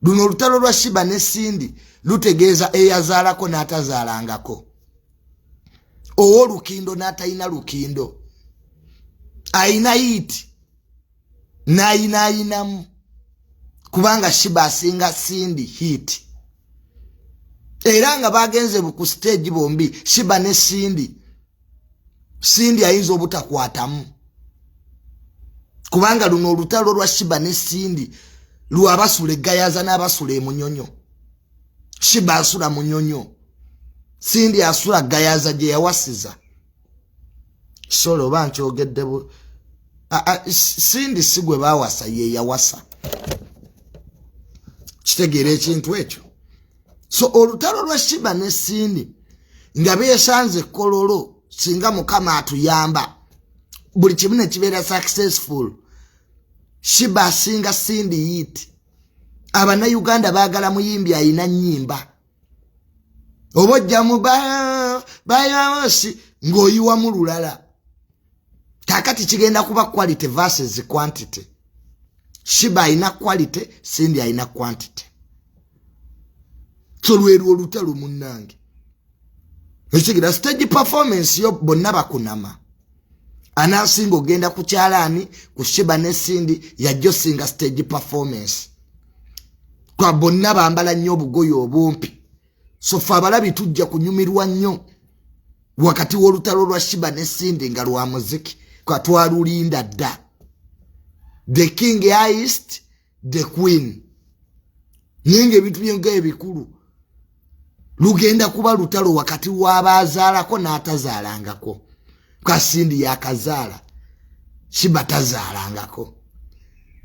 Luno olutalo lwa Shiba ne Cindy lutegeeza eyazaalako n'atazaalangako. Owo lukindo n'atayina lukindo. Ayina yiti n'ayinaayinamu. Kubanga Shiba asinga Cindy hit. Era nga bagenze ku stage bombi Shiba ne Cindy. Cindy ayinza obutakwatamu. Kubanga luno olutalo lwa Shiba ne Cindy luabasula egayaza n'abasula emunyonyo. Shiba asula munyonyo. Cindy asula gayaza gye yawasiza. Solo bankyogedde Cindy sigwe bawasa ye yawasa. Kitegeera ekintu ekyo. So olutalo lwa Shiba ne Cindy nga beesanze kololo singa Mukama atuyamba. Buli kimu ne kibeera successful. Shiba asinga Cindy hit. Abana Uganda baagala muyimbi ayina nnyimba. Obojja mu bayawosi ng'oyiwa mu lulala. Kakati kigenda kuba quality versus quantity. Shiba ayina quality, Cindy ayina quantity. So lweru olutalo munnange. Ekigira stage performance yo bonna bakunama. Anasinga ogenda ku kyalaani ku Shiba ne Cindy yajjo singa stage performance. Kwa bonna bambala nnyo obugoye obumpi. So fa abalabi tujja kunyumirwa nnyo wakati w'olutalo lwa Shiba ne Cindy nga lwa muziki kwa twalulinda dda. The king highest, the queen. Nyinge ebintu by'enga ebikulu. Lugenda kuba lutalo wakati w'abazaalako n'atazaalangako. Kwa Cindy yakazaala, Shiba tazaalangako.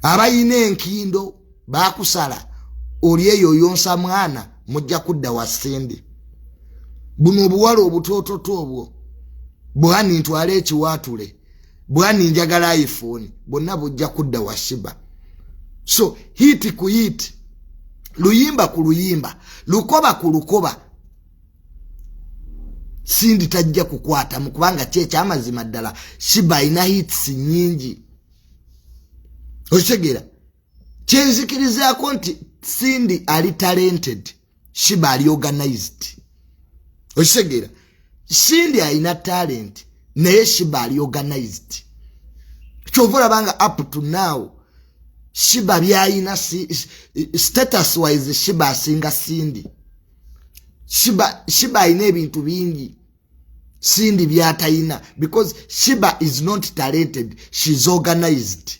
Abayina enkindo bakusala oli eyo yonsa mwana mujja kudda wa Cindy. Buno obuwala obutoototo obwo bwani ntwale ekiwaatule, bwani njagala iPhone, bonna bujja kudda wa Shiba. So hiti ku hiti, luyimba ku luyimba, lukoba ku lukoba, Cindy tajja kukwata mukubanga kyecha amazima ddala Shiba ina hits nyingi. Otegera kyenzikirizaako nti Cindy ali talented, Shiba ali organized. Otegera Cindy alina talent naye Shiba ali organized. Kyovula banga up to now Shiba byayina status wise Shiba asinga Cindy. Shiba ina ebintu bingi Cindy byatayina because Shiba is not talented, she's organized.